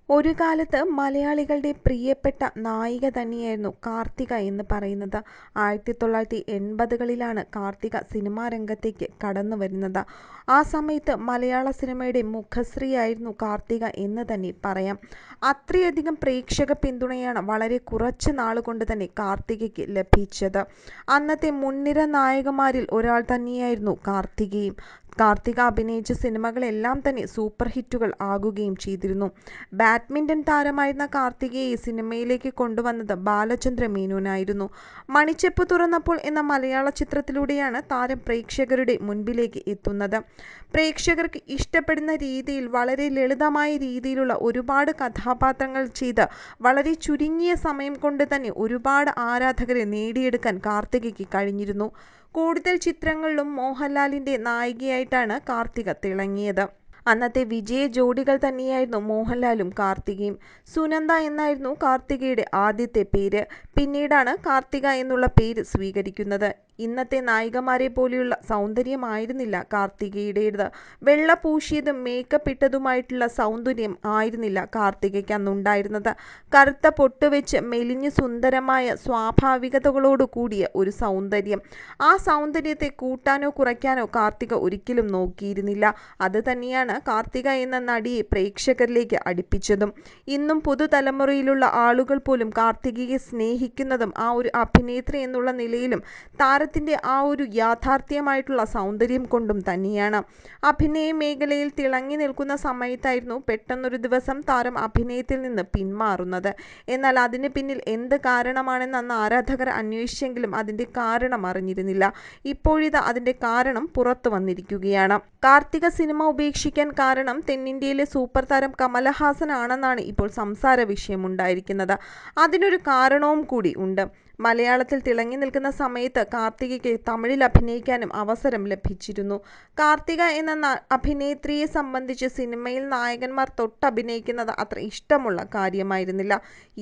ഒരു കാലത്ത് മലയാളികളുടെ പ്രിയപ്പെട്ട നായിക തന്നെയായിരുന്നു കാർത്തിക എന്ന് പറയുന്നത്. 1980കളിലാണ് കാർത്തിക സിനിമാ രംഗത്തേക്ക് കടന്നു വരുന്നത്. ആ സമയത്ത് മലയാള സിനിമയുടെ മുഖശ്രീയായിരുന്നു കാർത്തിക എന്ന് തന്നെ പറയാം. അത്രയധികം പ്രേക്ഷക പിന്തുണയാണ് വളരെ കുറച്ച് നാളുകൊണ്ട് തന്നെ കാർത്തികയ്ക്ക് ലഭിച്ചത്. അന്നത്തെ മുൻനിര നായകന്മാരിൽ ഒരാൾ തന്നെയായിരുന്നു കാർത്തികയും. കാർത്തിക അഭിനയിച്ച സിനിമകളെല്ലാം തന്നെ സൂപ്പർ ഹിറ്റുകൾ ആകുകയും ചെയ്തിരുന്നു. ബാഡ്മിൻ്റൺ താരമായിരുന്ന കാർത്തികയെ സിനിമയിലേക്ക് കൊണ്ടുവന്നത് ബാലചന്ദ്ര മേനോനായിരുന്നു. മണിച്ചെപ്പ് തുറന്നപ്പോൾ എന്ന മലയാള ചിത്രത്തിലൂടെയാണ് താരം പ്രേക്ഷകരുടെ മുൻപിലേക്ക് എത്തുന്നത്. പ്രേക്ഷകർക്ക് ഇഷ്ടപ്പെടുന്ന രീതിയിൽ വളരെ ലളിതമായ രീതിയിലുള്ള ഒരുപാട് കഥാപാത്രങ്ങൾ ചെയ്ത് വളരെ ചുരുങ്ങിയ സമയം കൊണ്ട് തന്നെ ഒരുപാട് ആരാധകരെ നേടിയെടുക്കാൻ കാർത്തികയ്ക്ക് കഴിഞ്ഞിരുന്നു. കൂടുതൽ ചിത്രങ്ങളിലും മോഹൻലാലിൻ്റെ നായികയായിട്ടാണ് കാർത്തിക തിളങ്ങിയത്. അന്നത്തെ വിജയ ജോഡികൾ തന്നെയായിരുന്നു മോഹൻലാലും കാർത്തികയും. സുനന്ദ എന്നായിരുന്നു കാർത്തികയുടെ ആദ്യത്തെ പേര്. പിന്നീടാണ് കാർത്തിക എന്നുള്ള പേര് സ്വീകരിക്കുന്നത്. ഇന്നത്തെ നായികമാരെ പോലെയുള്ള സൗന്ദര്യമായിരുന്നില്ല കാർത്തികയുടേത്. വെള്ള പൂശിയതും മേക്കപ്പ് ഇട്ടതുമായിട്ടുള്ള സൗന്ദര്യം ആയിരുന്നില്ല കാർത്തികയ്ക്ക് അന്നുണ്ടായിരുന്നത്. കറുത്ത പൊട്ടുവെച്ച് മെലിഞ്ഞു സുന്ദരമായ സ്വാഭാവികതകളോട് കൂടിയ ഒരു സൗന്ദര്യം. ആ സൗന്ദര്യത്തെ കൂട്ടാനോ കുറയ്ക്കാനോ കാർത്തിക ഒരിക്കലും നോക്കിയിരുന്നില്ല. അത് തന്നെയാണ് കാർത്തിക എന്ന നടിയെ പ്രേക്ഷകരിലേക്ക് അടുപ്പിച്ചതും. ഇന്നും പുതുതലമുറയിലുള്ള ആളുകൾ പോലും കാർത്തികയെ സ്നേഹിക്കുന്നതും ആ ഒരു അഭിനേത്രി എന്നുള്ള നിലയിലും താരത്തിൻ്റെ ആ ഒരു യാഥാർത്ഥ്യമായിട്ടുള്ള സൗന്ദര്യം കൊണ്ടും തന്നെയാണ്. അഭിനയ മേഖലയിൽ തിളങ്ങി നിൽക്കുന്ന സമയത്തായിരുന്നു പെട്ടെന്നൊരു ദിവസം താരം അഭിനയത്തിൽ നിന്ന് പിന്മാറുന്നത്. എന്നാൽ അതിന് പിന്നിൽ എന്ത് കാരണമാണെന്ന് അന്ന് ആരാധകർ അന്വേഷിച്ചെങ്കിലും അതിൻ്റെ കാരണം അറിഞ്ഞിരുന്നില്ല. ഇപ്പോഴിതാ അതിൻ്റെ കാരണം പുറത്തു വന്നിരിക്കുകയാണ്. കാർത്തിക സിനിമ ഉപേക്ഷിക്കാൻ കാരണം തെന്നിന്ത്യയിലെ സൂപ്പർ താരം കമലഹാസൻ ആണെന്നാണ് ഇപ്പോൾ സംസാര വിഷയമുണ്ടായിരിക്കുന്നത്. അതിനൊരു കാരണവും കൂടി ഉണ്ട്. മലയാളത്തിൽ തിളങ്ങി നിൽക്കുന്ന സമയത്ത് കാർത്തികയ്ക്ക് തമിഴിൽ അഭിനയിക്കാനും അവസരം ലഭിച്ചിരുന്നു. കാർത്തിക എന്ന അഭിനേത്രിയെ സംബന്ധിച്ച് സിനിമയിൽ നായകന്മാർ തൊട്ടഭിനയിക്കുന്നത് അത്ര ഇഷ്ടമുള്ള കാര്യമായിരുന്നില്ല.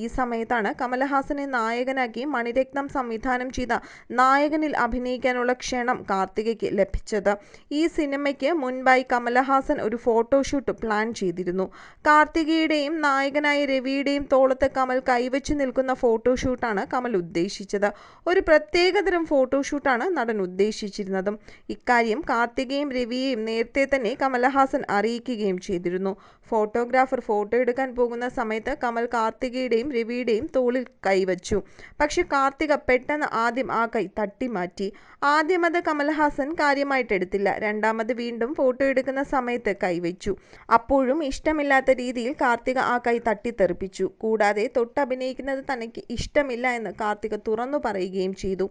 ഈ സമയത്താണ് കമലഹാസനെ നായകനാക്കി മണിരത്നം സംവിധാനം ചെയ്ത നായകനിൽ അഭിനയിക്കാനുള്ള ക്ഷണം കാർത്തികയ്ക്ക് ലഭിച്ചത്. ഈ സിനിമയ്ക്ക് മുൻപായി കമലഹാസൻ ഒരു ഫോട്ടോഷൂട്ട് പ്ലാൻ ചെയ്തിരുന്നു. കാർത്തികയുടെയും നായകനായ രവിയുടെയും തോളത്ത് കമൽ കൈവച്ചു നിൽക്കുന്ന ഫോട്ടോഷൂട്ടാണ് കമൽ ഉദ്ദേശിച്ചത്. ഒരു പ്രത്യേകതരം ഫോട്ടോഷൂട്ടാണ് നടൻ ഉദ്ദേശിച്ചിരുന്നതും. ഇക്കാര്യം കാർത്തികയും രവിയെയും നേരത്തെ തന്നെ കമലഹാസൻ അറിയിക്കുകയും ചെയ്തിരുന്നു. ഫോട്ടോഗ്രാഫർ ഫോട്ടോ എടുക്കാൻ പോകുന്ന സമയത്ത് കമൽ കാർത്തികയുടെയും രവിയുടെയും തോളിൽ കൈവച്ചു. പക്ഷെ കാർത്തിക പെട്ടെന്ന് ആദ്യം ആ കൈ തട്ടിമാറ്റി. ആദ്യം അത് കമൽഹാസൻ കാര്യമായിട്ടെടുത്തില്ല. രണ്ടാമത് വീണ്ടും ഫോട്ടോ എടുക്കുന്ന സമയത്ത് കൈവച്ചു. അപ്പോഴും ഇഷ്ടമില്ലാത്ത രീതിയിൽ കാർത്തിക ആ കൈ തട്ടിത്തെറിപ്പിച്ചു. കൂടാതെ തൊട്ടഭിനയിക്കുന്നത് തനിക്ക് ഇഷ്ടമില്ല എന്ന് കാർത്തിക തുറന്നു പറയുകയും ചെയ്തു.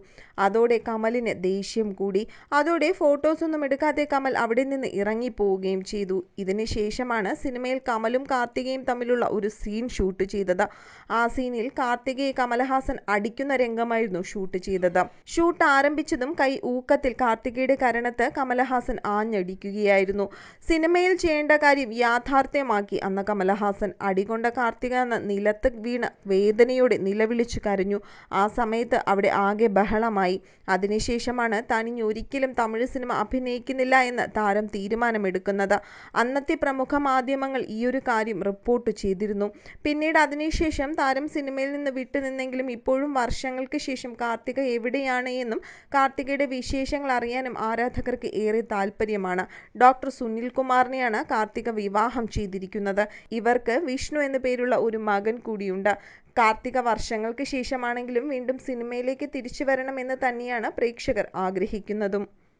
അതോടെ കമലിന് ദേഷ്യം കൂടി. അതോടെ ഫോട്ടോസൊന്നും എടുക്കാതെ കമൽ അവിടെ നിന്ന് ഇറങ്ങിപ്പോവുകയും ചെയ്തു. ഇതിന് ശേഷമാണ് സിനിമയിൽ കമലും കാർത്തികയും തമ്മിലുള്ള ഒരു സീൻ ഷൂട്ട് ചെയ്തത്. ആ സീനിൽ കാർത്തികയെ കമലഹാസൻ അടിക്കുന്ന രംഗമായിരുന്നു ഷൂട്ട് ചെയ്തത്. ഷൂട്ട് ആരംഭിച്ചതും കൈ ഊക്കത്തിൽ കാർത്തികയുടെ കരണത്ത് കമലഹാസൻ ആഞ്ഞടിക്കുകയായിരുന്നു. സിനിമയിൽ ചെയ്യേണ്ട കാര്യം യാഥാർത്ഥ്യമാക്കി അന്ന് കമലഹാസൻ. അടികൊണ്ട കാർത്തിക അന്ന് നിലത്ത് വീണ് വേദനയോടെ നിലവിളിച്ചു കരഞ്ഞു. ആ സമയത്ത് അവിടെ ആകെ ബഹളമായി. അതിനുശേഷമാണ് താൻ ഇനി ഒരിക്കലും തമിഴ് സിനിമ അഭിനയിക്കുന്നില്ല എന്ന് താരം തീരുമാനമെടുക്കുന്നത്. അന്നത്തെ പ്രമുഖ മാധ്യമങ്ങൾ ഈയൊരു കാര്യം റിപ്പോർട്ട് ചെയ്തിരുന്നു. പിന്നീട് അതിനുശേഷം താരം സിനിമയിൽ നിന്ന് വിട്ടുനിന്നെങ്കിലും ഇപ്പോഴും വർഷങ്ങൾക്ക് ശേഷം കാർത്തിക എവിടെയാണ് എന്നും കാർത്തികയുടെ വിശേഷങ്ങൾ അറിയാനും ആരാധകർക്ക് ഏറെ താല്പര്യമാണ്. ഡോക്ടർ സുനിൽ കുമാറിനെയാണ് കാർത്തിക വിവാഹം ചെയ്തിരിക്കുന്നത്. ഇവർക്ക് വിഷ്ണു എന്നു പേരുള്ള ഒരു മകൻ കൂടിയുണ്ട്. കാർത്തിക വർഷങ്ങൾക്ക് ശേഷമാണെങ്കിലും വീണ്ടും സിനിമയിലേക്ക് തിരിച്ചു വരണമെന്ന് തന്നെയാണ് പ്രേക്ഷകർ ആഗ്രഹിക്കുന്നതും.